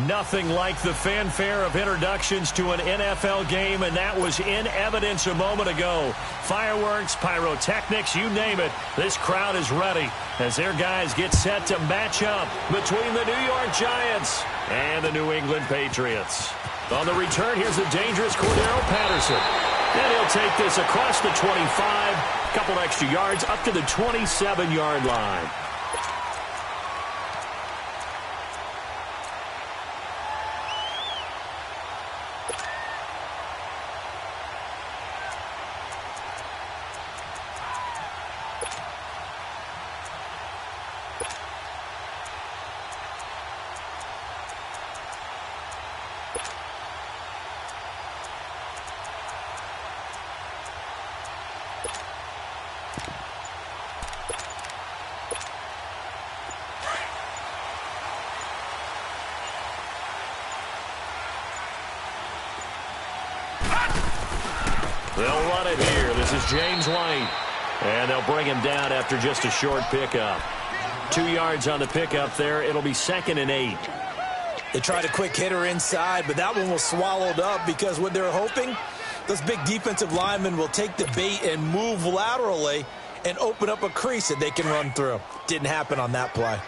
Nothing like the fanfare of introductions to an NFL game, and that was in evidence a moment ago. Fireworks, pyrotechnics, you name it. This crowd is ready as their guys get set to match up between the New York Giants and the New England Patriots. On the return, here's the dangerous Cordero Patterson. And he'll take this across the 25, a couple extra yards up to the 27-yard line. They'll run it here. This is James White. And they'll bring him down after just a short pickup. 2 yards on the pickup there. It'll be 2nd and 8. They tried a quick hitter inside, but that one was swallowed up because what they're hoping, those big defensive linemen will take the bait and move laterally and open up a crease that they can run through. Didn't happen on that play.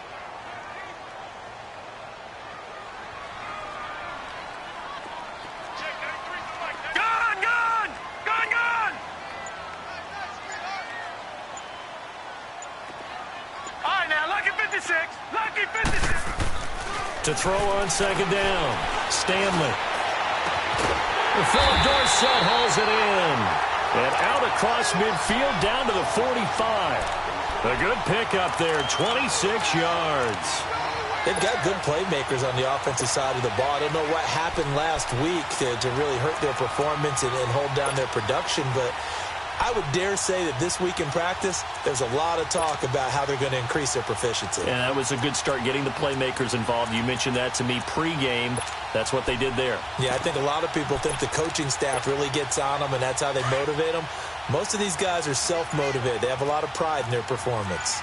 To throw on 2nd down. Stanley. Philip Dorsett hauls it in. And out across midfield down to the 45. A good pickup there, 26 yards. They've got good playmakers on the offensive side of the ball. I don't know what happened last week to really hurt their performance and hold down their production, but I would dare say that this week in practice, there's a lot of talk about how they're going to increase their proficiency. And that was a good start, getting the playmakers involved. You mentioned that to me pregame. That's what they did there. Yeah, I think a lot of people think the coaching staff really gets on them, and that's how they motivate them. Most of these guys are self-motivated. They have a lot of pride in their performance.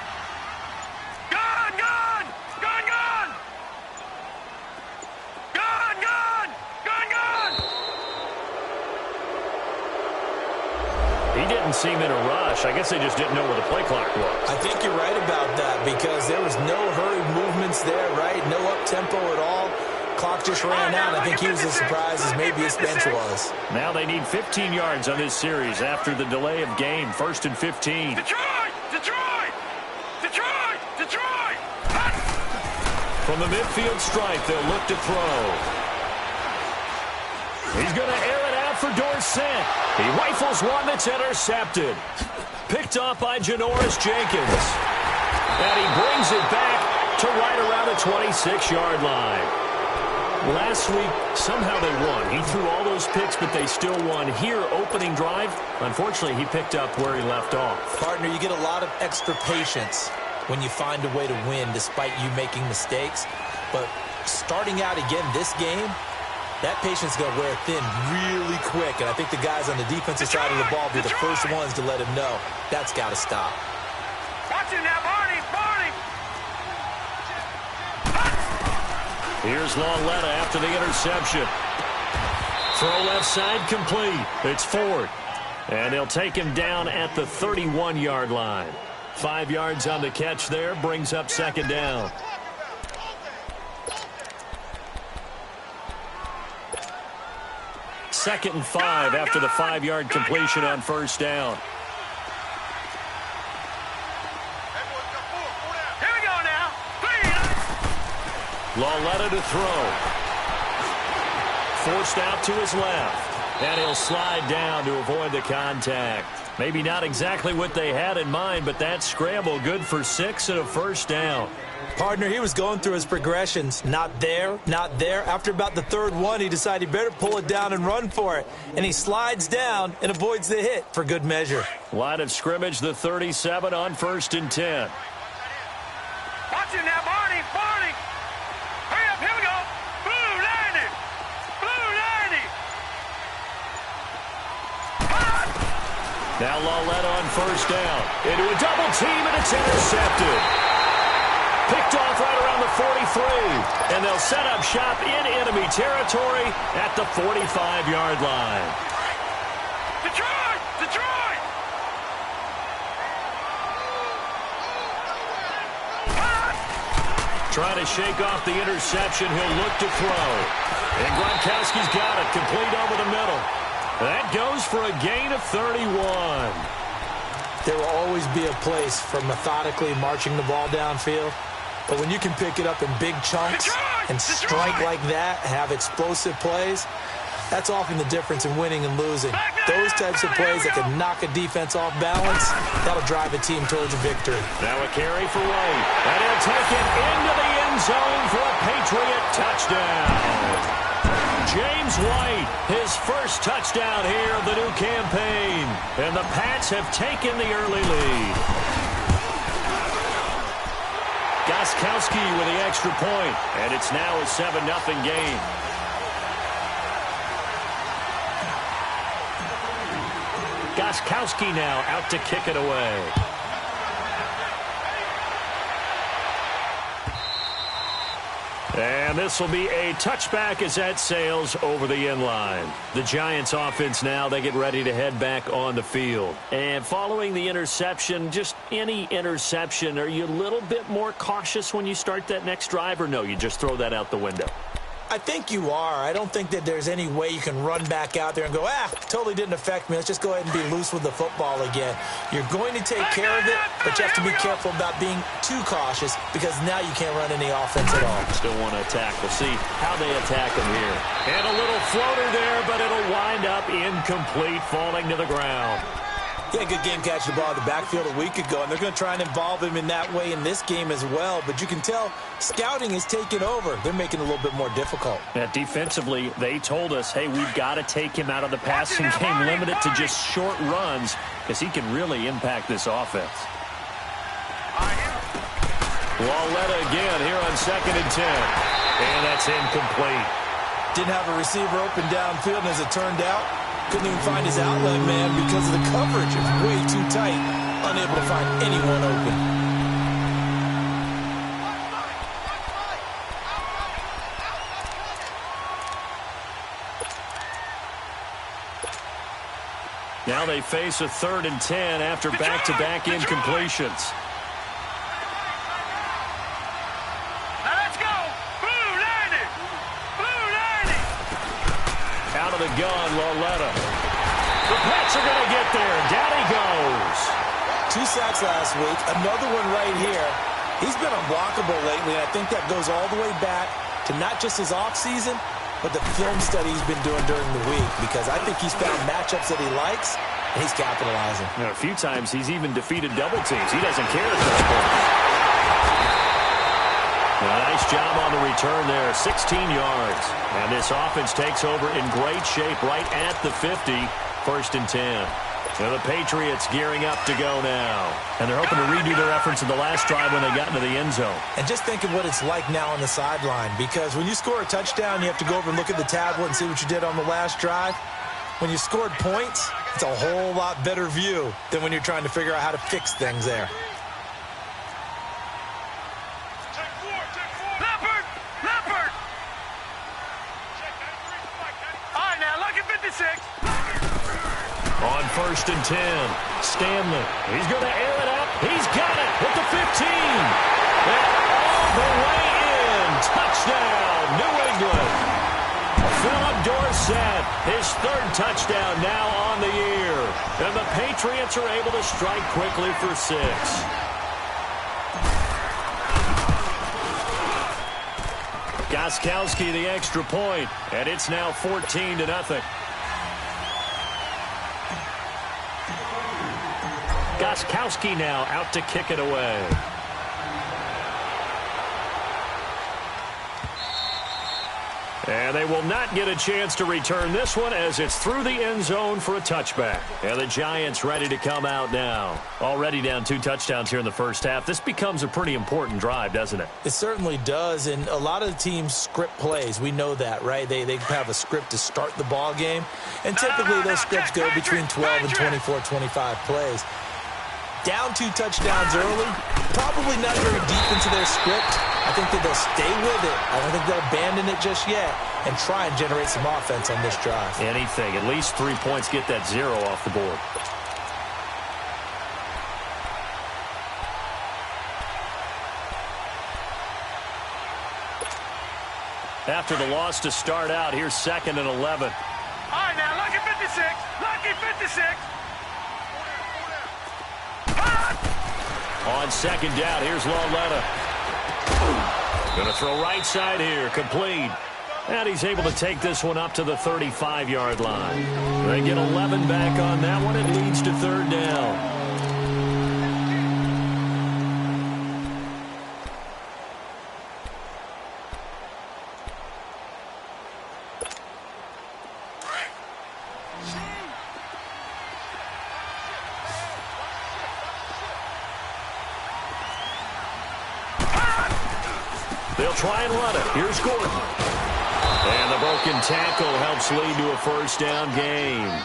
Didn't seem in a rush. I guess they just didn't know where the play clock was. I think you're right about that because there was no hurried movements there, right? No up-tempo at all. Clock just ran out. I think he was as surprised as maybe his bench was. Now they need 15 yards on this series after the delay of game. 1st and 15. Detroit! Detroit! Detroit! Detroit! From the midfield stripe, they'll look to throw. He's going to air it out for Dorsett. He rifles one that's intercepted. Picked off by Janoris Jenkins. And he brings it back to right around the 26-yard line. Last week, somehow they won. He threw all those picks, but they still won. Here, opening drive, unfortunately, he picked up where he left off. Partner, you get a lot of extra patience when you find a way to win despite you making mistakes. But starting out again this game, that patience is going to wear thin really quick, and I think the guys on the defensive side of the ball will be the first ones to let him know that's got to stop. Watch it now, Barney! Barney! Here's Lauletta after the interception. Throw left side complete. It's Ford. And they'll take him down at the 31-yard line. 5 yards on the catch there, brings up 2nd down. Second and 5 after the 5-yard completion on 1st down. Here we go now. Lauletta to throw. Forced out to his left. And he'll slide down to avoid the contact. Maybe not exactly what they had in mind, but that scramble good for 6 and a 1st down. Partner, he was going through his progressions. Not there, not there. After about the 3rd one, he decided he better pull it down and run for it. And he slides down and avoids the hit for good measure. Line of scrimmage, the 37 on 1st and 10. Watch it now, Barney! Barney! Hurry up, here we go! Blue 90! Blue 90! Now Lauletta on 1st down. Into a double team, and it's intercepted. Picked off right around the 43. And they'll set up shop in enemy territory at the 45-yard line. Detroit! Detroit! Trying to shake off the interception. He'll look to throw. And Gronkowski's got it. Complete over the middle. That goes for a gain of 31. There will always be a place for methodically marching the ball downfield. But when you can pick it up in big chunks and strike like that, have explosive plays, that's often the difference in winning and losing. Those types of plays that can knock a defense off balance, that'll drive a team towards a victory. Now a carry for White. And he'll take it into the end zone for a Patriot touchdown. James White, his first touchdown here of the new campaign. And the Pats have taken the early lead. Gostkowski with the extra point. And it's now a 7-0 game. Gostkowski now out to kick it away. And this will be a touchback as that sails over the end line. The Giants offense now, they get ready to head back on the field. And following the interception, just any interception, are you a little bit more cautious when you start that next drive, or no, you just throw that out the window? I think you are. I don't think that there's any way you can run back out there and go, totally didn't affect me. Let's just go ahead and be loose with the football again. You're going to take care of it, but you have to be careful about being too cautious because now you can't run any offense at all. Still want to attack. We'll see how they attack him here. And a little floater there, but it'll wind up incomplete, falling to the ground. He had a good game catching the ball in the backfield a week ago, and they're going to try and involve him in that way in this game as well. But you can tell scouting is taking over. They're making it a little bit more difficult. Defensively, they told us, hey, we've got to take him out of the passing game, limit it to just short runs, because he can really impact this offense. Lauletta again here on 2nd and 10. And that's incomplete. Didn't have a receiver open downfield, and as it turned out, couldn't even find his outlet man because of the coverage. It was way too tight, unable to find anyone open. Now they face a 3rd and 10 after back-to-back incompletions. The gun, Lauletta. The Pats are going to get there. Down he goes. 2 sacks last week. Another one right here. He's been unblockable lately, and I think that goes all the way back to not just his offseason, but the film study he's been doing during the week, because I think he's found matchups that he likes, and he's capitalizing. You know, a few times he's even defeated double teams. He doesn't care at this point. Nice job on the return there, 16 yards. And this offense takes over in great shape right at the 50, 1st and 10. Now the Patriots gearing up to go now. And they're hoping to redo their efforts in the last drive when they got into the end zone. And just think of what it's like now on the sideline, because when you score a touchdown, you have to go over and look at the tablet and see what you did on the last drive. When you scored points, it's a whole lot better view than when you're trying to figure out how to fix things there. On 1st and 10, Stanley. He's going to air it out. He's got it at the 15. And all the way in. Touchdown, New England. Philip Dorsett, his 3rd touchdown now on the year. And the Patriots are able to strike quickly for 6. Gostkowski the extra point, and it's now 14-0. Gostkowski now out to kick it away. And they will not get a chance to return this one as it's through the end zone for a touchback. And the Giants ready to come out now. Already down 2 touchdowns here in the first half. This becomes a pretty important drive, doesn't it? It certainly does, and a lot of the teams script plays. We know that, right? They have a script to start the ball game, and typically those scripts go between 12 and 24, 25 plays. Down 2 touchdowns early, probably not very deep into their script. I think that they'll stay with it. I don't think they'll abandon it just yet and try and generate some offense on this drive. Anything. At least 3 points, get that 0 off the board. After the loss to start out, here's 2nd and 11. All right, now, lucky 56. Lucky 56. On 2nd down, here's Lauletta. Going to throw right side here, complete. And he's able to take this one up to the 35-yard line. They get 11 back on that one. It leads to 3rd down. They'll try and run it. Here's Gordon. And the broken tackle helps lead to a 1st down gain.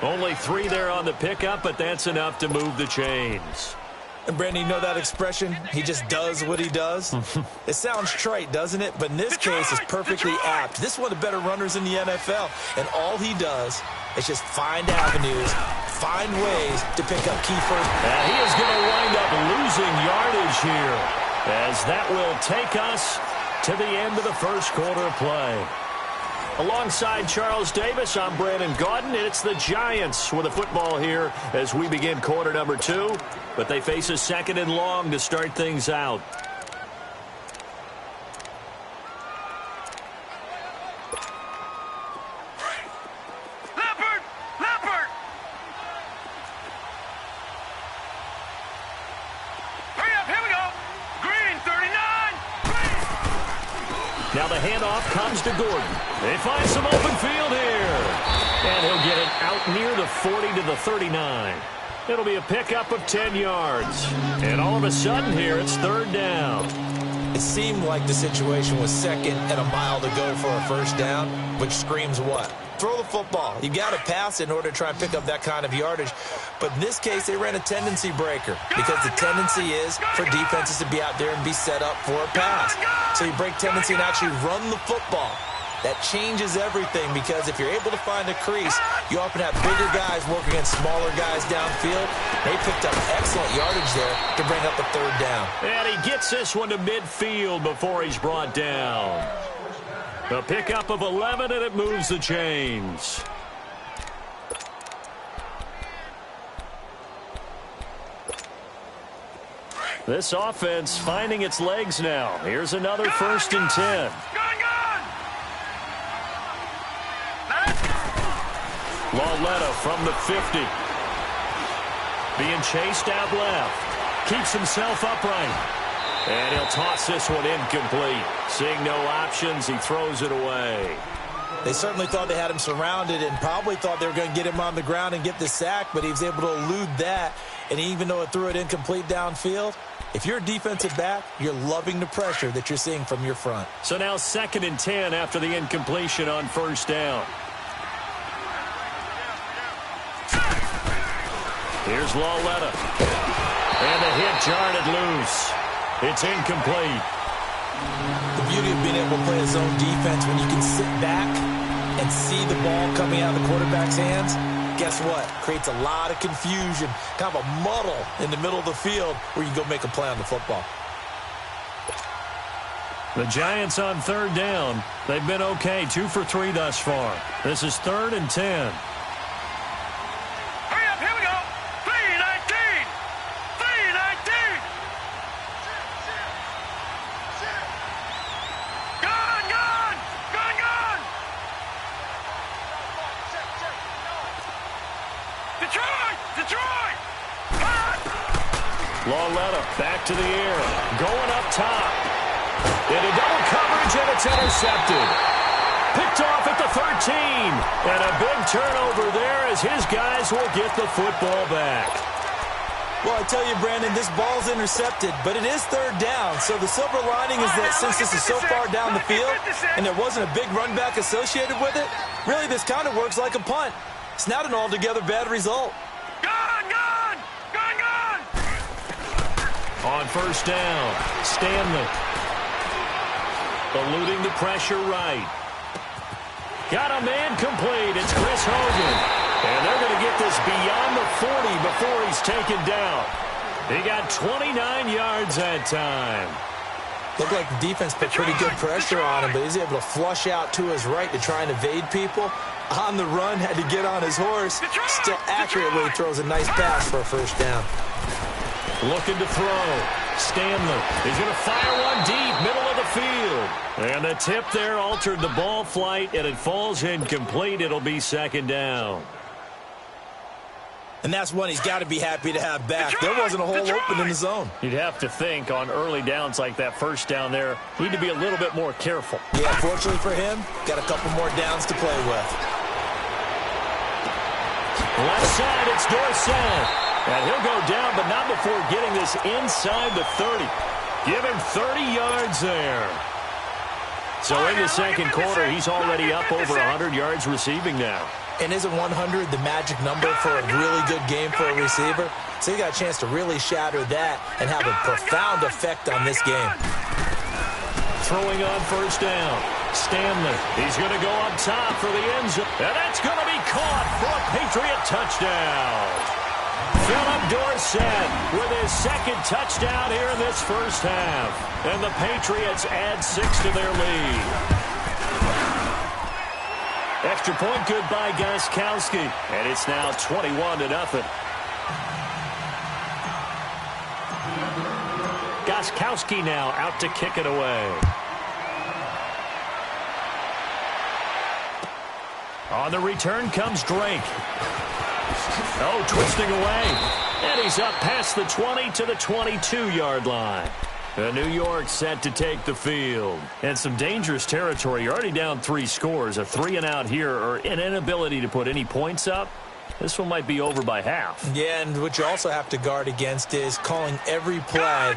Only 3 there on the pickup, but that's enough to move the chains. And Brandon, you know that expression? He just does what he does? It sounds trite, doesn't it? But in this case, it's perfectly apt. This is one of the better runners in the NFL. And all he does is just find avenues, find ways to pick up key first. And he is going to wind up losing yardage here, as that will take us to the end of the 1st quarter of play. Alongside Charles Davis, I'm Brandon Gaudin, and it's the Giants with the football here as we begin quarter number 2. But they face a 2nd and long to start things out. Now the handoff comes to Gordon. They find some open field here. And he'll get it out near the 40 to the 39. It'll be a pickup of 10 yards. And all of a sudden here, it's 3rd down. It seemed like the situation was 2nd and a mile to go for a 1st down, which screams what? Throw the football. You got to pass in order to try and pick up that kind of yardage. But in this case, they ran a tendency breaker because the tendency is for defenses to be out there and be set up for a pass. So you break tendency and actually run the football. That changes everything because if you're able to find a crease, you often have bigger guys work against smaller guys downfield. They picked up excellent yardage there to bring up the 3rd down. And he gets this one to midfield before he's brought down. A pickup of 11, and it moves the chains. This offense finding its legs now. Here's another 1st and 10. Lauletta from the 50. Being chased out left. Keeps himself upright. And he'll toss this one incomplete. Seeing no options, he throws it away. They certainly thought they had him surrounded and probably thought they were going to get him on the ground and get the sack, but he was able to elude that. And even though it threw it incomplete downfield, if you're a defensive back, you're loving the pressure that you're seeing from your front. So now 2nd and 10 after the incompletion on 1st down. Here's Lauletta. And the hit jarred it loose. It's incomplete. The beauty of being able to play a zone defense when you can sit back and see the ball coming out of the quarterback's hands, guess what? Creates a lot of confusion, kind of a muddle in the middle of the field where you go make a play on the football. The Giants on 3rd down. They've been okay, 2 for 3 thus far. This is 3rd and 10. Lauletta back to the air, going up top. Into double coverage, and it's intercepted. Picked off at the 13. And a big turnover there as his guys will get the football back. Well, I tell you, Brandon, this ball's intercepted, but it is 3rd down. So the silver lining is that since this is so far down the field and there wasn't a big run back associated with it, really this kind of works like a punt. It's not an altogether bad result. Gone! On first down, Stanley. Eluding the pressure right. Got a man complete. It's Chris Hogan. And they're going to get this beyond the 40 before he's taken down. He got 29 yards that time. Looked like the defense put pretty good pressure on him, but he's able to flush out to his right to try and evade people. On the run, had to get on his horse. Still accurately throws a nice pass for a first down. Looking to throw. Stanley. He's going to fire one deep, middle of the field. And the tip there altered the ball flight, and it falls incomplete. It'll be second down. And that's one he's got to be happy to have back. There wasn't a hole open in the zone. You'd have to think on early downs like that first down there, need to be a little bit more careful. Yeah, fortunately for him, got a couple more downs to play with. Left side, it's Dorsett. And he'll go down, but not before getting this inside the 30. Give him 30 yards there. So in the second quarter, he's already up over 100 yards receiving now. And isn't 100 the magic number for a really good game for a receiver? So you got a chance to really shatter that and have a profound effect on this game. Throwing on first down. Stanley. He's going to go up top for the end zone. And that's going to be caught for a Patriot touchdown. Philip Dorsett with his second touchdown here in this first half. And the Patriots add 6 to their lead. Extra point good by Gostkowski. And it's now 21-0. Gostkowski now out to kick it away. On the return comes Drake. Oh, twisting away. And he's up past the 20 to the 22-yard line. New York set to take the field. And some dangerous territory. You're already down 3 scores. A 3-and-out here or an inability to put any points up. This one might be over by half. Yeah, and what you also have to guard against is calling every play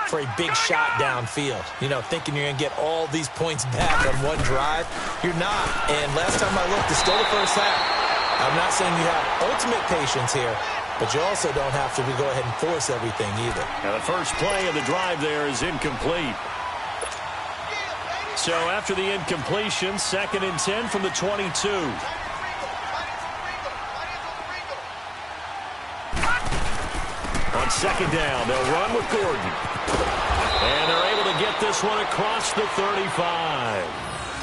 for a big shot downfield. You know, thinking you're going to get all these points back on one drive. You're not. And last time I looked, it's still the first half. I'm not saying you have ultimate patience here, but you also don't have to go ahead and force everything either. Now the first play of the drive there is incomplete. So after the incompletion, 2nd and 10 from the 22. On second down, they'll run with Gordon. And they're able to get this one across the 35.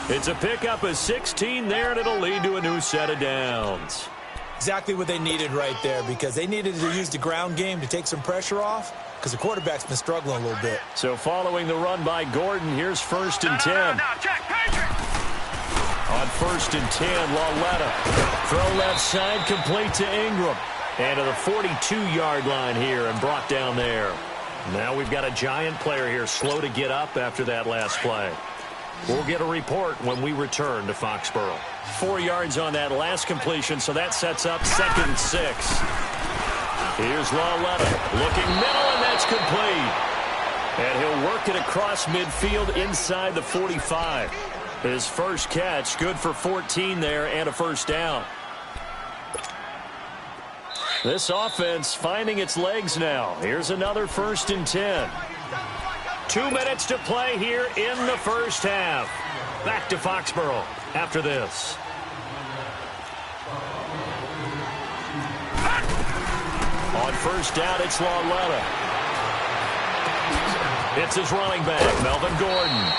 It's a pickup of 16 there, and it'll lead to a new set of downs. Exactly what they needed right there, because they needed to use the ground game to take some pressure off, because the quarterback's been struggling a little bit. So following the run by Gordon, here's 1st and 10. On 1st and 10, Lauletta. Throw left side, complete to Ingram. And to the 42-yard line here and brought down there. Now we've got a giant player here, slow to get up after that last play. We'll get a report when we return to Foxborough. 4 yards on that last completion, so that sets up 2nd and 6. Here's Lauletta looking middle, and that's complete. And he'll work it across midfield inside the 45. His first catch, good for 14 there and a first down. This offense finding its legs now. Here's another 1st and 10. 2 minutes to play here in the first half. Back to Foxborough after this. On first down, it's Lauletta. It's his running back, Melvin Gordon.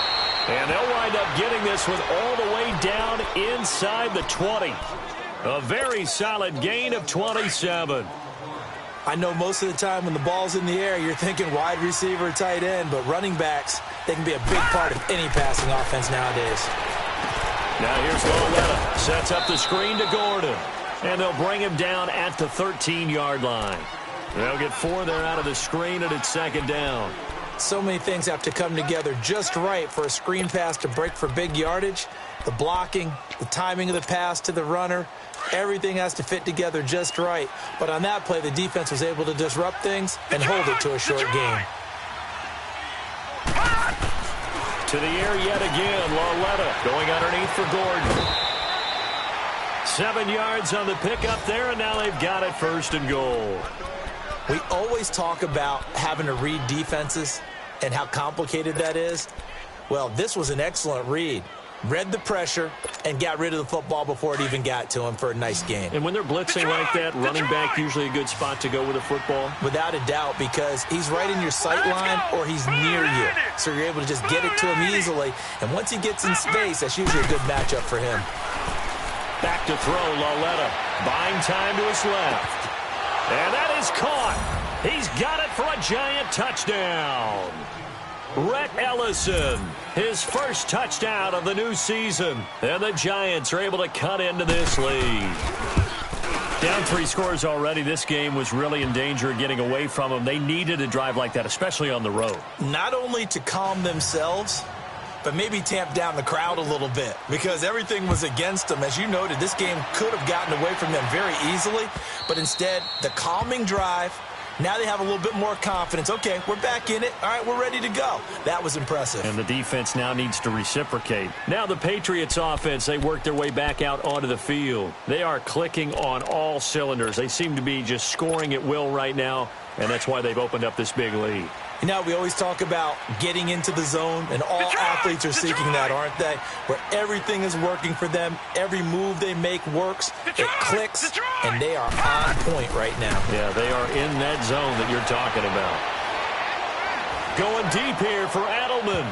And they'll wind up getting this one all the way down inside the 20. A very solid gain of 27. I know most of the time when the ball's in the air, you're thinking wide receiver, tight end, but running backs, they can be a big part of any passing offense nowadays. Now here's Lauletta. Sets up the screen to Gordon. And they'll bring him down at the 13-yard line. They'll get 4 there out of the screen, and it's 2nd down. So many things have to come together just right for a screen pass to break for big yardage. The blocking, the timing of the pass to the runner, everything has to fit together just right. But on that play, the defense was able to disrupt things and hold it to a short game. To the air yet again, Lauletta going underneath for Gordon. 7 yards on the pickup there, and now they've got it 1st and goal. We always talk about having to read defenses and how complicated that is. Well, this was an excellent read. Read the pressure and got rid of the football before it even got to him for a nice gain. And when they're blitzing like that, running back usually a good spot to go with a football? Without a doubt, because he's right in your sight line or he's near you. So you're able to just get it to him easily. And once he gets in space, that's usually a good matchup for him. Back to throw, Lauletta. Buying time to his left. And that is caught. He's got it for a giant touchdown. Rhett Ellison, his first touchdown of the new season. And the Giants are able to cut into this lead. Down 3 scores already. This game was really in danger of getting away from them. They needed a drive like that, especially on the road. Not only to calm themselves, but maybe tamp down the crowd a little bit because everything was against them. As you noted, this game could have gotten away from them very easily, but instead, the calming drive. Now they have a little bit more confidence. Okay, we're back in it. All right, we're ready to go. That was impressive. And the defense now needs to reciprocate. Now the Patriots offense, they work their way back out onto the field. They are clicking on all cylinders. They seem to be just scoring at will right now, and that's why they've opened up this big lead. You know, we always talk about getting into the zone, and all athletes are seeking that, aren't they? Where everything is working for them, every move they make works, it clicks, and they are on point right now. Yeah, they are in that zone that you're talking about. Going deep here for Edelman.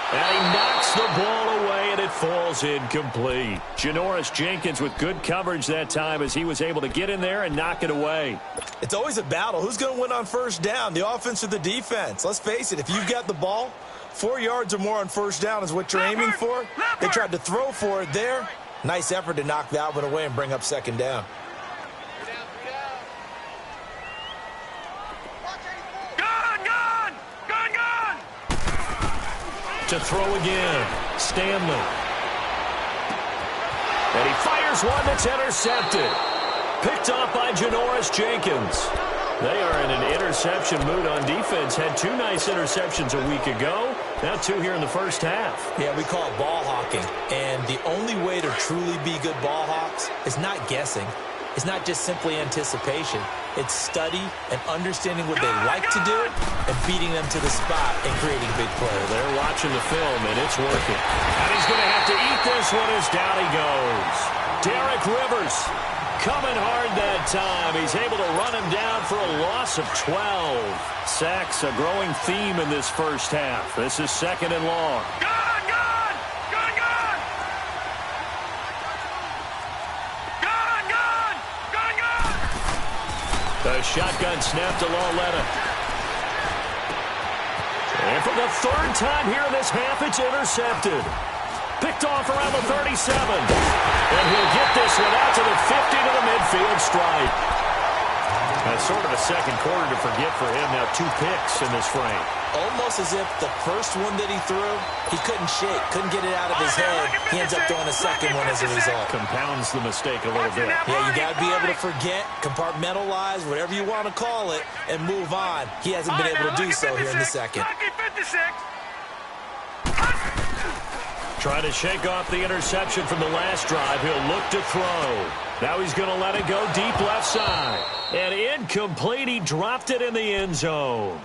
And he knocks the ball away, and it falls incomplete. Janoris Jenkins with good coverage that time as he was able to get in there and knock it away. It's always a battle. Who's going to win on first down, the offense or the defense? Let's face it, if you've got the ball, 4 yards or more on first down is what you're aiming for. They tried to throw for it there. Nice effort to knock that one away and bring up second down. To throw again, Stanley. And he fires one that's intercepted. Picked off by Janoris Jenkins. They are in an interception mood on defense. Had 2 nice interceptions a week ago. Now 2 here in the first half. Yeah, we call it ball hawking. And the only way to truly be good ball hawks is not guessing. It's not just simply anticipation. It's study and understanding what they like to do and beating them to the spot and creating big plays. They're watching the film, and it's working. And he's going to have to eat this one as down he goes. Derek Rivers coming hard that time. He's able to run him down for a loss of 12. Sacks, a growing theme in this first half. This is second and long. The shotgun snap to Lauletta. And for the 3rd time here in this half, it's intercepted. Picked off around the 37. And he'll get this one out to the 50 to the midfield stripe. That's sort of a second quarter to forget for him. Now 2 picks in this frame. Almost as if the first one that he threw, he couldn't shake, couldn't get it out of his head. He ends up throwing a second one as a result. Compounds the mistake a little bit. Yeah, you got to be able to forget, compartmentalize, whatever you want to call it, and move on. He hasn't been able to do so here in the second. Trying to shake off the interception from the last drive. He'll look to throw. Now he's going to let it go deep left side. And incomplete. He dropped it in the end zone.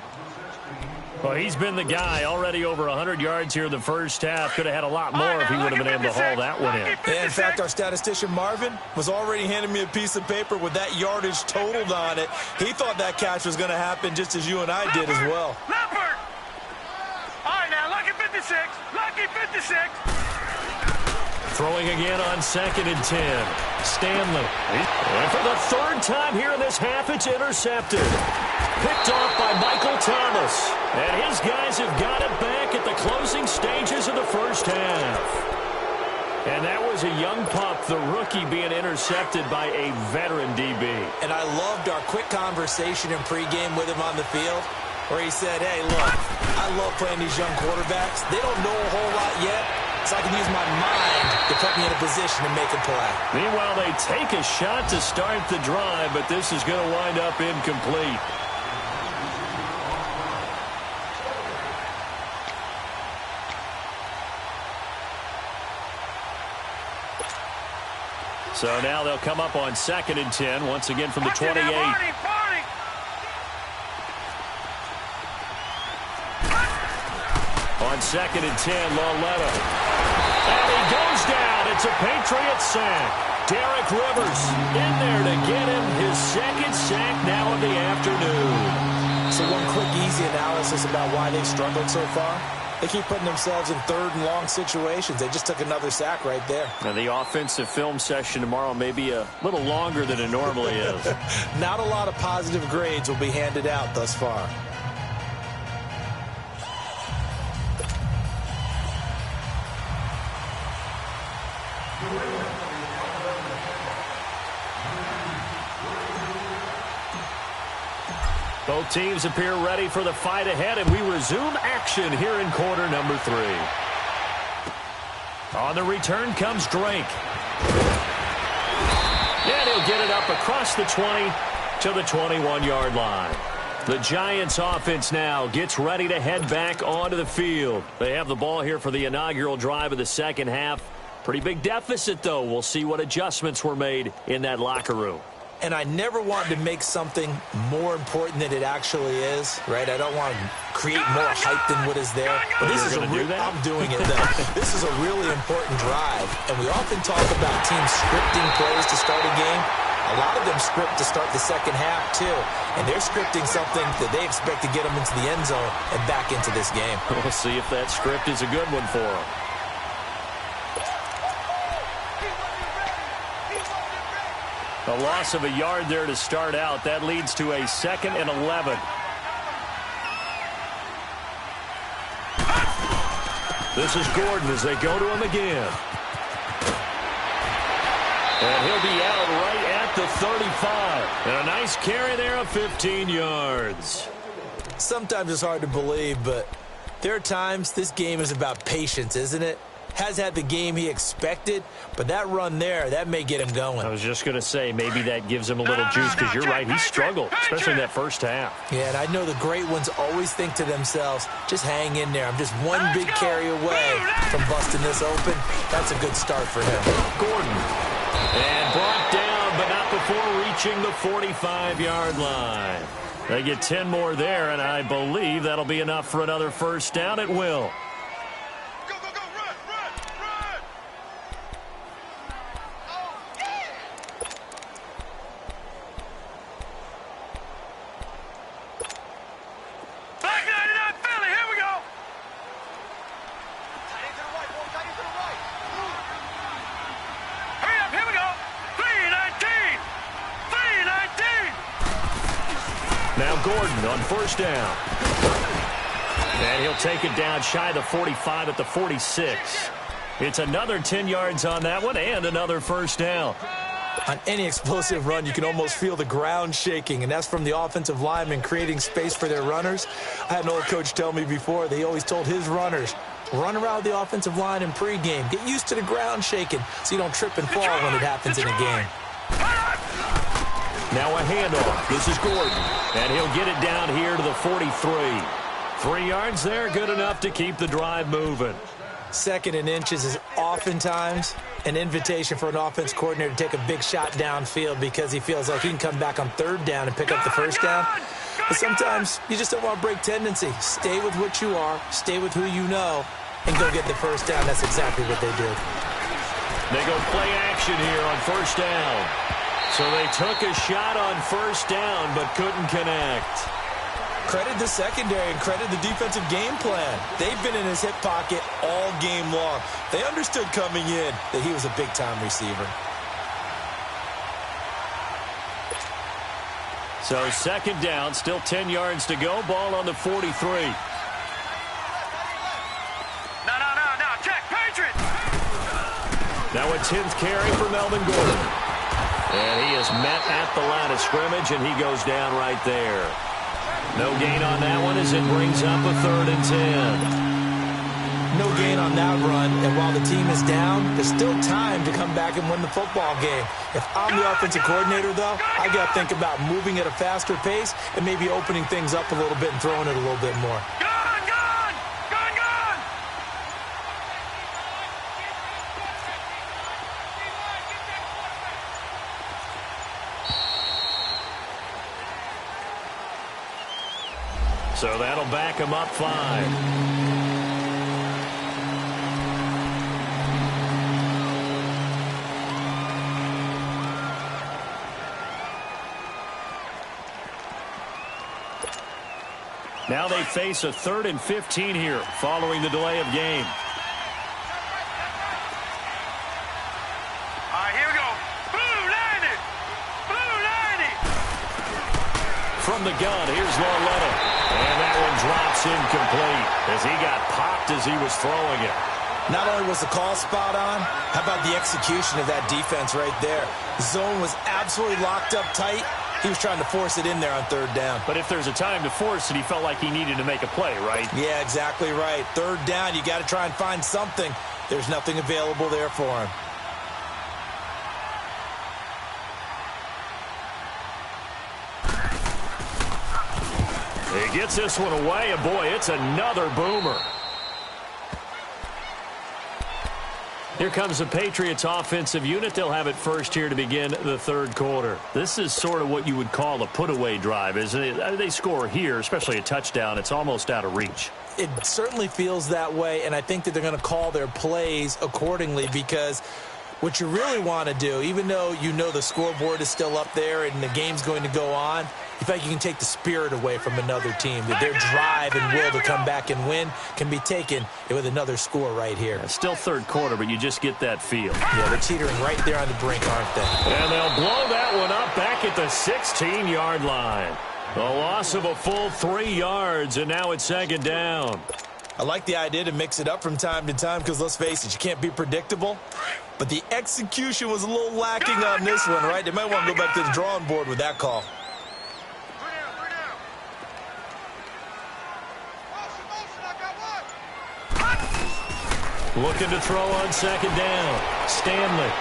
Well, he's been the guy already over 100 yards here in the first half. Could have had a lot more if he would have been able to haul that one in. Yeah, in fact, our statistician Marvin was already handing me a piece of paper with that yardage totaled on it. He thought that catch was going to happen just as you and I did as well. Leopard! All right, now, lucky 56. Lucky 56. Throwing again on 2nd and 10. Stanley. And for the 3rd time here in this half, it's intercepted. Picked off by Michael Thomas. And his guys have got it back at the closing stages of the first half. And that was a young pup, the rookie, being intercepted by a veteran DB. And I loved our quick conversation in pregame with him on the field where he said, hey, look, I love playing these young quarterbacks. They don't know a whole lot yet, so I can use my mind to put me in a position to make a play. Meanwhile, they take a shot to start the drive, but this is going to wind up incomplete. So now they'll come up on 2nd and 10, once again from the 28. On 2nd and 10, Lauletta. And he goes down. It's a Patriots sack. Derek Rivers in there to get him his second sack now of the afternoon. So one quick, easy analysis about why they've struggled so far. They keep putting themselves in 3rd and long situations. They just took another sack right there. Now the offensive film session tomorrow may be a little longer than it normally is. Not a lot of positive grades will be handed out thus far. Both teams appear ready for the fight ahead, and we resume action here in quarter number 3. On the return comes Drake. And he'll get it up across the 20 to the 21-yard line. The Giants offense now gets ready to head back onto the field. They have the ball here for the inaugural drive of the second half. Pretty big deficit, though. We'll see what adjustments were made in that locker room. And I never want to make something more important than it actually is, right? I don't want to create more hype than what is there. But this is I'm doing it, though. This is a really important drive. And we often talk about teams scripting plays to start a game. A lot of them script to start the second half, too. And they're scripting something that they expect to get them into the end zone and back into this game. We'll see if that script is a good one for them. A loss of a yard there to start out. That leads to a 2nd and 11. This is Gordon as they go to him again. And he'll be out right at the 35. And a nice carry there of 15 yards. Sometimes it's hard to believe, but there are times this game is about patience, isn't it? Has had the game he expected, but that run there, that may get him going. I was just going to say, maybe that gives him a little juice, because you're right, he struggled, especially in that first half. Yeah, and I know the great ones always think to themselves, just hang in there. I'm just one big carry away from busting this open. That's a good start for him. Gordon. And brought down, but not before reaching the 45-yard line. They get 10 more there, and I believe that'll be enough for another first down. It will. Gordon on first down. And he'll take it down shy of the 45 at the 46. It's another 10 yards on that one and another first down. On any explosive run, you can almost feel the ground shaking, and that's from the offensive linemen creating space for their runners. I had an old coach tell me before, they always told his runners, run around the offensive line in pregame. Get used to the ground shaking so you don't trip and fall when it happens in a game. Now a handoff. This is Gordon. And he'll get it down here to the 43. 3 yards there, good enough to keep the drive moving. 2nd and inches is oftentimes an invitation for an offense coordinator to take a big shot downfield because he feels like he can come back on 3rd down and pick up the first down. But sometimes you just don't want to break tendency. Stay with what you are, stay with who you know, and go get the first down. That's exactly what they did. They go play action here on first down. So they took a shot on first down but couldn't connect. Credit the secondary and credit the defensive game plan. They've been in his hip pocket all game long. They understood coming in that he was a big-time receiver. So 2nd down, still 10 yards to go. Ball on the 43. No, check, Patriots! Now a 10th carry for Melvin Gordon. And he is met at the line of scrimmage, and he goes down right there. No gain on that one as it brings up a 3rd and 10. No gain on that run, and while the team is down, there's still time to come back and win the football game. If I'm the offensive coordinator, though, I got to think about moving at a faster pace and maybe opening things up a little bit and throwing it a little bit more. So that'll back him up 5. Now they face a 3rd and 15 here following the delay of game. All right, here we go. Blue 90. Blue 90. From the gun, here's Lauletta. And that one drops incomplete as he got popped as he was throwing it. Not only was the call spot on, how about the execution of that defense right there? The zone was absolutely locked up tight. He was trying to force it in there on 3rd down. But if there's a time to force it, he felt like he needed to make a play, right? Yeah, exactly right. 3rd down, you got to try and find something. There's nothing available there for him. He gets this one away, and boy, it's another boomer. Here comes the Patriots offensive unit. They'll have it first here to begin the 3rd quarter. This is sort of what you would call a put-away drive, isn't it? They score here, especially a touchdown. It's almost out of reach. It certainly feels that way, and I think that they're going to call their plays accordingly because what you really want to do, even though you know the scoreboard is still up there and the game's going to go on, you feel like you can take the spirit away from another team. That their drive and will to come back and win can be taken with another score right here. It's still 3rd quarter, but you just get that feel. Yeah, they're teetering right there on the brink, aren't they? And they'll blow that one up back at the 16-yard line. A loss of a full 3 yards, and now it's 2nd down. I like the idea to mix it up from time to time because, let's face it, you can't be predictable. But the execution was a little lacking on this one, right? They might want to go back to the drawing board with that call. Looking to throw on 2nd down. Stanley.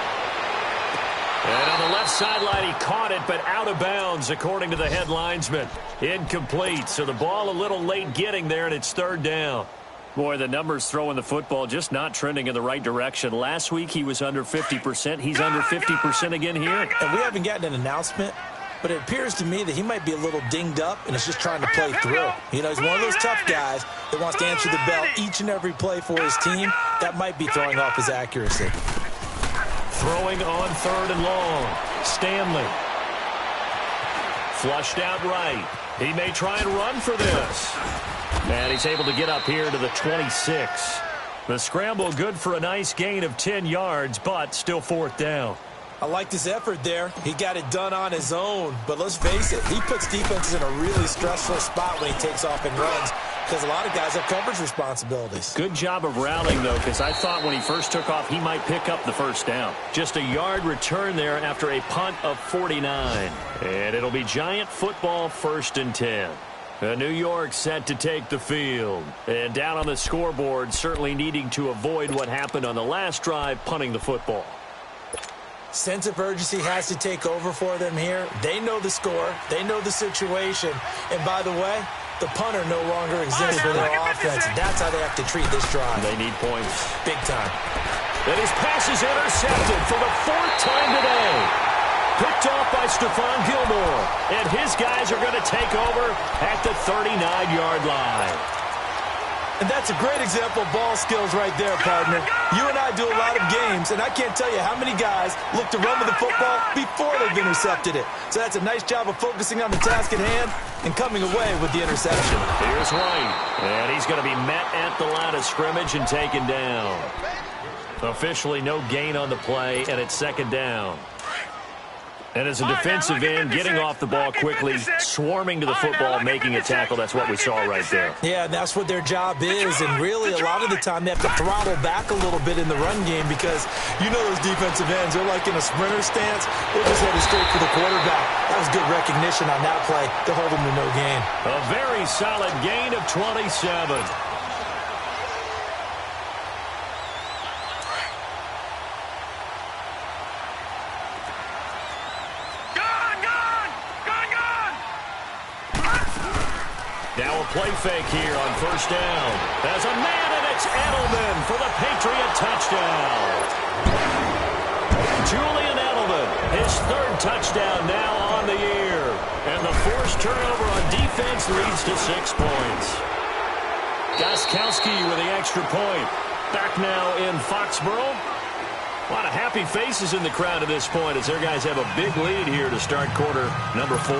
And on the left sideline, he caught it, but out of bounds, according to the head linesman. Incomplete, so the ball a little late getting there, and it's 3rd down. Boy, the numbers throwing the football just not trending in the right direction. Last week, he was under 50%. He's under 50% again here. And we haven't gotten an announcement, but it appears to me that he might be a little dinged up and is just trying to play through. You know, he's one of those tough guys that wants to answer the bell each and every play for his team. That might be throwing off his accuracy. Throwing on 3rd and long. Stanley. Flushed out right. He may try and run for this. And he's able to get up here to the 26. The scramble good for a nice gain of 10 yards, but still 4th down. I liked his effort there. He got it done on his own. But let's face it, he puts defenses in a really stressful spot when he takes off and runs because a lot of guys have coverage responsibilities. Good job of rallying, though, because I thought when he first took off, he might pick up the 1st down. Just a yard return there after a punt of 49. And it'll be Giant football 1st and 10. New York set to take the field. And down on the scoreboard, certainly needing to avoid what happened on the last drive, punting the football. Sense of urgency has to take over for them here. They know the score. They know the situation. And by the way, the punter no longer exists for their offense. That's how they have to treat this drive. They need points. Big time. And his pass is intercepted for the 4th time today. Picked off by Stephon Gilmore. And his guys are going to take over at the 39-yard line. And that's a great example of ball skills right there, partner. You and I do a lot of games, and I can't tell you how many guys look to run with the football before they've intercepted it. So that's a nice job of focusing on the task at hand and coming away with the interception. Here's White, and he's going to be met at the line of scrimmage and taken down. Officially no gain on the play, and it's 2nd down. And as a defensive end, getting off the ball quickly, swarming to the football, making a tackle, that's what we saw right there. Yeah, and that's what their job is. And really, a lot of the time, they have to throttle back a little bit in the run game because you know those defensive ends, they're like in a sprinter stance. They're just headed straight for the quarterback. That was good recognition on that play to hold them to no gain. A very solid gain of 27. Now a play fake here on 1st down. There's a man, and it's Edelman for the Patriot touchdown. Julian Edelman, his 3rd touchdown now on the year. And the forced turnover on defense leads to 6 points. Gostkowski with the extra point. Back now in Foxborough. A lot of happy faces in the crowd at this point as their guys have a big lead here to start quarter number 4.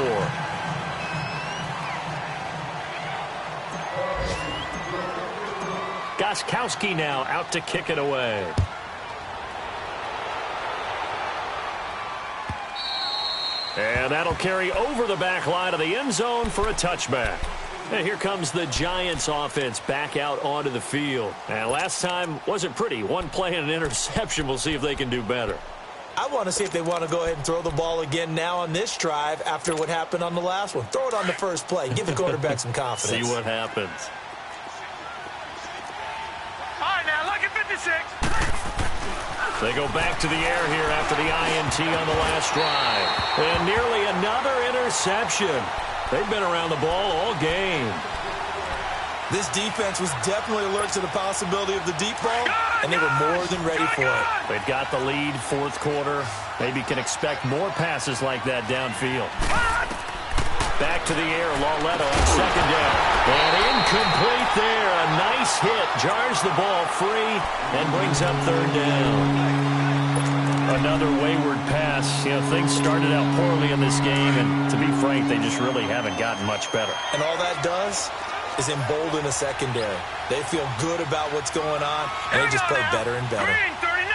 Laskowski now out to kick it away. And that'll carry over the back line of the end zone for a touchback. And here comes the Giants offense back out onto the field. And last time wasn't pretty. One play and an interception. We'll see if they can do better. I want to see if they want to go ahead and throw the ball again now on this drive after what happened on the last one. Throw it on the first play. Give the quarterback some confidence. See what happens. All right, now look at 56. They go back to the air here after the INT on the last drive. And nearly another interception. They've been around the ball all game. This defense was definitely alert to the possibility of the deep ball, and they were more than ready for it. They've got the lead, fourth quarter. Maybe can expect more passes like that downfield. Back to the air, Lauletta on second down. And incomplete there. A nice hit. Jars the ball free and brings up third down. Another wayward pass. You know, things started out poorly in this game, and to be frank, they just really haven't gotten much better. And all that does is embolden the secondary. They feel good about what's going on, and they just play better and better. Green 39!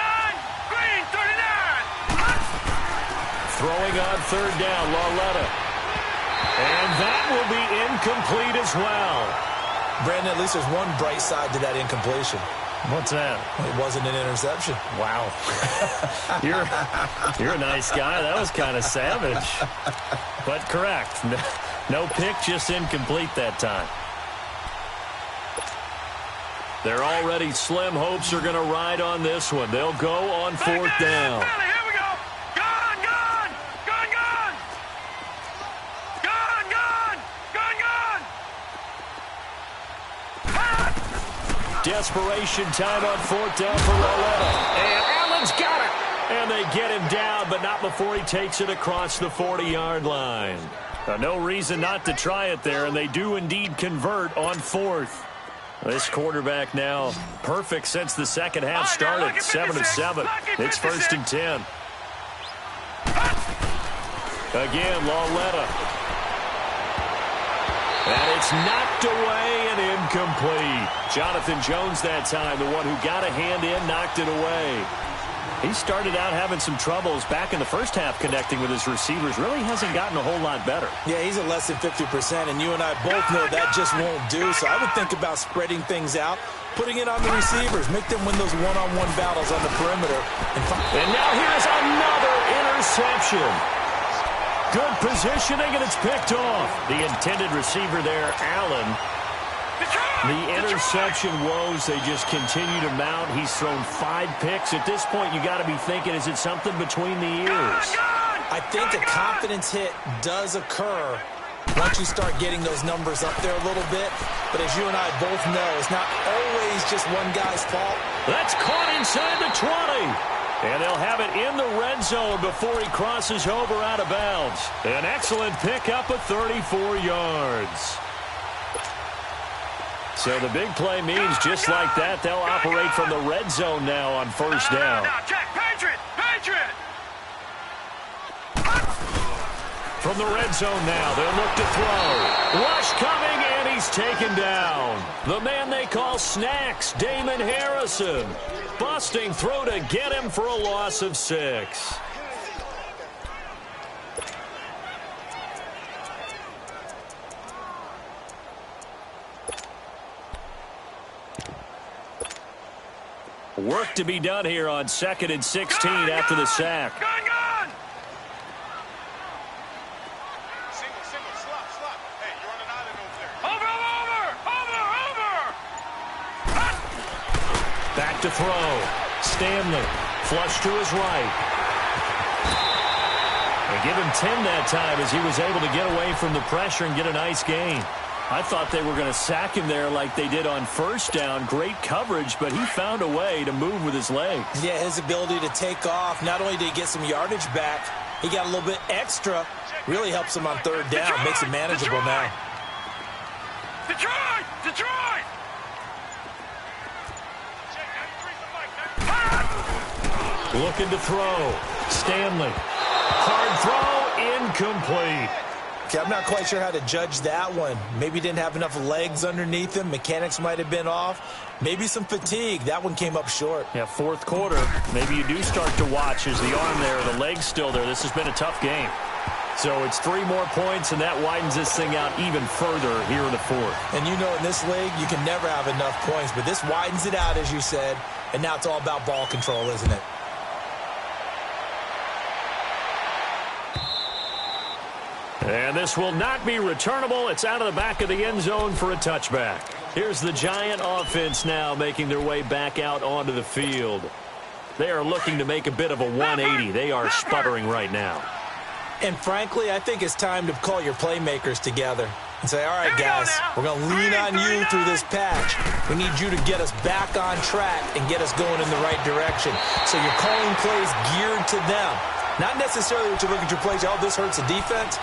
Green 39! Throwing on third down, Lauletta. And that will be incomplete as well. Brandon, at least there's one bright side to that incompletion. What's that? It wasn't an interception. Wow. You're a nice guy. That was kind of savage. But correct. No pick, just incomplete that time. They're already slim hopes are going to ride on this one. They'll go on fourth down. Here we go. Gone, gone. Gone, gone. Gone, gone. Gone, gone. Desperation time on fourth down for Lauletta. And Allen's got it. And they get him down, but not before he takes it across the 40-yard line. No reason not to try it there, and they do indeed convert on fourth. This quarterback now perfect since the second half started. 7-7. It's 1st and 10. Again, Lauletta. And it's knocked away and incomplete. Jonathan Jones that time, the one who got a hand in, knocked it away. He started out having some troubles back in the first half connecting with his receivers. Really hasn't gotten a whole lot better. Yeah, he's at less than 50%, and you and I both know that just won't do. So I would think about spreading things out, putting it on the receivers, make them win those one-on-one battles on the perimeter. And now here's another interception. Good positioning, and it's picked off. The intended receiver there, Allen. The interception woes, they just continue to mount. He's thrown 5 picks. At this point, you got to be thinking, is it something between the ears? I think a confidence hit does occur once you start getting those numbers up there a little bit. But as you and I both know, it's not always just one guy's fault. That's caught inside the 20. And they'll have it in the red zone before he crosses over out of bounds. An excellent pickup of 34 yards. So the big play means just like that, they'll operate from the red zone now on first down. Now, Jack, Patriot! Patriot! From the red zone now, they'll look to throw. Rush coming, and he's taken down. The man they call Snacks, Damon Harrison. Busting throw to get him for a loss of 6. Work to be done here on 2nd and 16 after the sack. Gone! Single, slot. Hey, you're on an island over there. Over! Back to throw. Stanley, flush to his right. They give him 10 that time as he was able to get away from the pressure and get a nice gain. I thought they were going to sack him there like they did on first down. Great coverage, but he found a way to move with his legs. Yeah, his ability to take off. Not only did he get some yardage back, he got a little bit extra. Really helps him on third down. Makes it manageable now. Detroit! Looking to throw. Stanley. Hard throw. Incomplete. Okay, I'm not quite sure how to judge that one. Maybe didn't have enough legs underneath him. Mechanics might have been off. Maybe some fatigue. That one came up short. Yeah, fourth quarter. Maybe you do start to watch as the arm there, the leg's still there. This has been a tough game. So it's 3 more points, and that widens this thing out even further here in the fourth. And you know in this league, you can never have enough points. But this widens it out, as you said. And now it's all about ball control, isn't it? And this will not be returnable. It's out of the back of the end zone for a touchback. Here's the Giant offense now making their way back out onto the field. They are looking to make a bit of a 180. They are sputtering right now. And frankly, I think it's time to call your playmakers together and say, all right, guys, we're going to lean on you through this patch. We need you to get us back on track and get us going in the right direction. So you're calling plays geared to them. Not necessarily that you look at your plays, oh, this hurts the defense.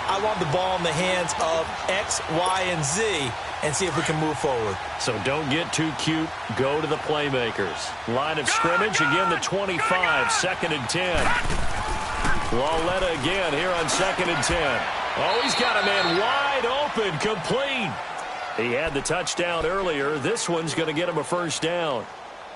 I want the ball in the hands of X, Y, and Z and see if we can move forward. So don't get too cute. Go to the playmakers. Line of scrimmage, again the 25, 2nd and 10. Lauletta again here on 2nd and 10. Oh, he's got a man wide open, complete. He had the touchdown earlier. This one's going to get him a first down.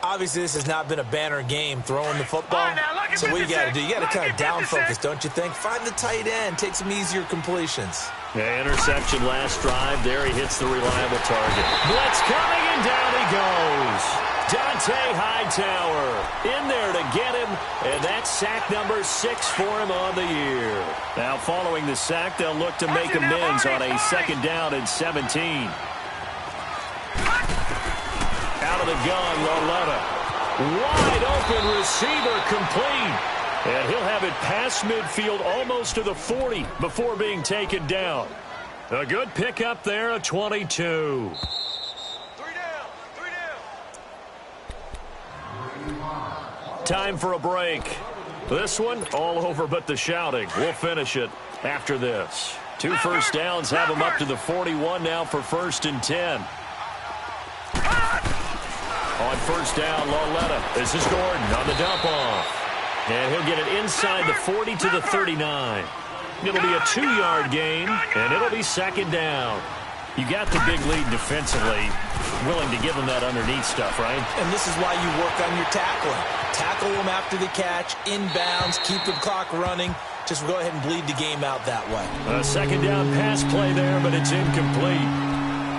Obviously, this has not been a banner game throwing the football. So what you got to do, you got to kind of down focus, don't you think? Find the tight end, take some easier completions. Yeah, interception last drive. There he hits the reliable target. Blitz coming, and down he goes. Dante Hightower in there to get him, and that's sack number 6 for him on the year. Now following the sack, they'll look to make amends on a 2nd down and 17. Out of the gun, Lauletta. Wide open receiver, complete. And he'll have it past midfield almost to the 40 before being taken down. A good pickup there, a 22. 3 down. Time for a break. This one, all over but the shouting. We'll finish it after this. 2 first downs have him up to the 41 now for 1st and 10. On 1st down, Lauletta. This is Gordon on the dump off. And he'll get it inside the 40 to the 39. It'll be a 2-yard gain, and it'll be 2nd down. You got the big lead defensively, willing to give them that underneath stuff, right? And this is why you work on your tackling. Tackle them after the catch, inbounds, keep the clock running. Just go ahead and bleed the game out that way. A 2nd down pass play there, but it's incomplete.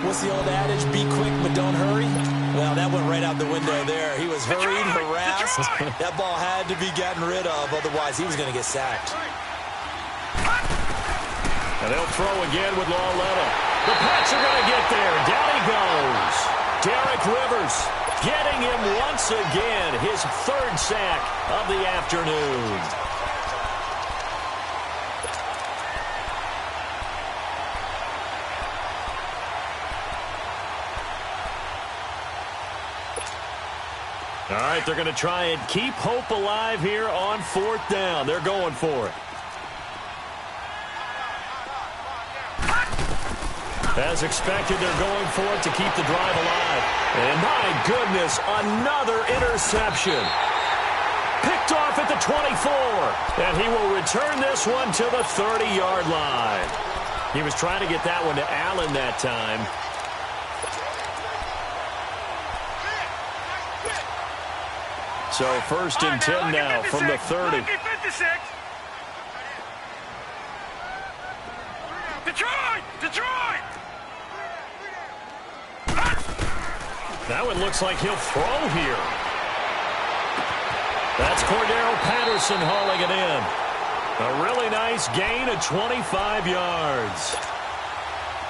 What's the old adage? Be quick, but don't hurry? Well, that went right out the window there. He was hurried, harassed. That ball had to be gotten rid of, otherwise he was going to get sacked. And they'll throw again with Lauletta. The Pats are going to get there. Down he goes. Derek Rivers getting him once again. His 3rd sack of the afternoon. All right, they're going to try and keep hope alive here on 4th down. They're going for it. As expected, they're going for it to keep the drive alive. And my goodness, another interception. Picked off at the 24. And he will return this one to the 30-yard line. He was trying to get that one to Allen that time. So 1st and 10 now from the 30. Detroit! Now it looks like he'll throw here. That's Cordero Patterson hauling it in. A really nice gain of 25 yards.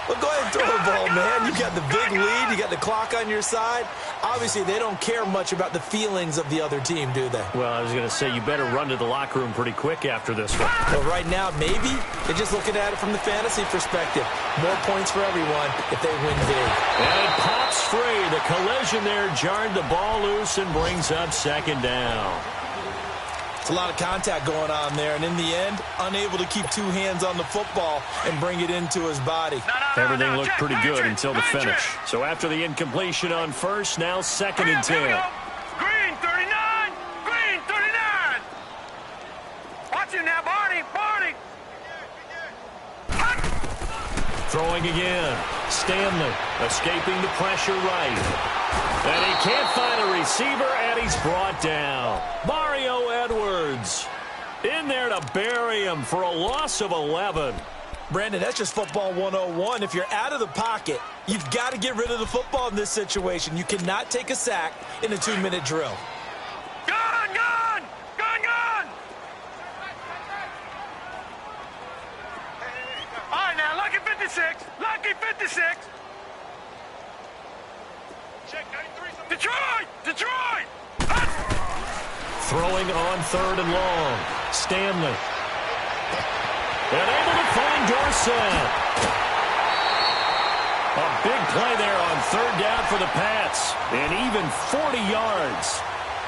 Well, go ahead and throw the ball, man. You got the big lead. You got the clock on your side. Obviously, they don't care much about the feelings of the other team, do they? Well, I was going to say, you better run to the locker room pretty quick after this one. But right now, maybe they're just looking at it from the fantasy perspective. More points for everyone if they win big. And it pops free. The collision there jarred the ball loose and brings up 2nd down. It's a lot of contact going on there, and in the end, unable to keep 2 hands on the football and bring it into his body. Everything looked pretty good until the finish. So after the incompletion on 1st, now 2nd and 10. Green 39! Green 39! Watch him now, Barney! Throwing again. Stanley escaping the pressure right. And he can't find a receiver, and he's brought down. Mario Edwards in there to bury him for a loss of 11. Brandon, that's just football 101. If you're out of the pocket, you've got to get rid of the football in this situation. You cannot take a sack in a 2-minute drill. Gun, gun! Gun, gun! All right, now, lucky 56. Lucky 56. Check 93. Detroit! Detroit! Throwing on 3rd and long. Stanley. And able to find Dorsett. A big play there on 3rd down for the Pats. And even 40 yards.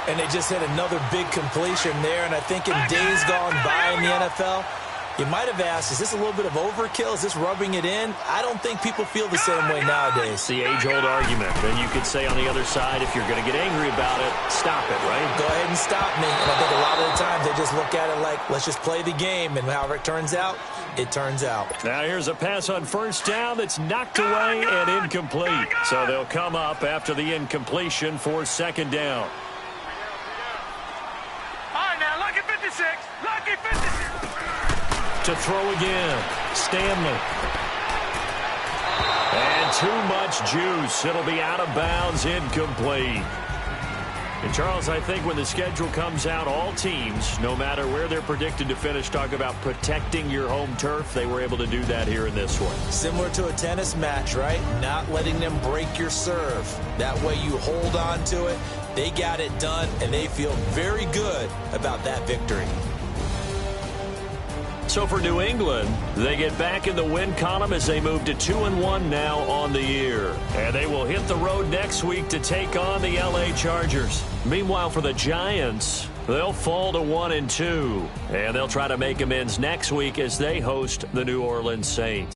And they just hit another big completion there. And I think in days gone by in the NFL, you might have asked, is this a little bit of overkill? Is this rubbing it in? I don't think people feel the same way nowadays. It's the age-old argument. And you could say on the other side, if you're going to get angry about it, stop it, right? Go ahead and stop me. And I think a lot of the times they just look at it like, let's just play the game. And however it turns out, it turns out. Now here's a pass on 1st down that's knocked away and incomplete. So they'll come up after the incompletion for 2nd down. All right, now, lucky 56. Lucky 56. To throw again. Stanley. And too much juice. It'll be out of bounds, incomplete. And, Charles, I think when the schedule comes out, all teams, no matter where they're predicted to finish, talk about protecting your home turf. They were able to do that here in this one. Similar to a tennis match, right? Not letting them break your serve. That way you hold on to it. They got it done, and they feel very good about that victory. So for New England, they get back in the win column as they move to 2-1 now on the year. And they will hit the road next week to take on the LA Chargers. Meanwhile, for the Giants, they'll fall to 1-2. And they'll try to make amends next week as they host the New Orleans Saints.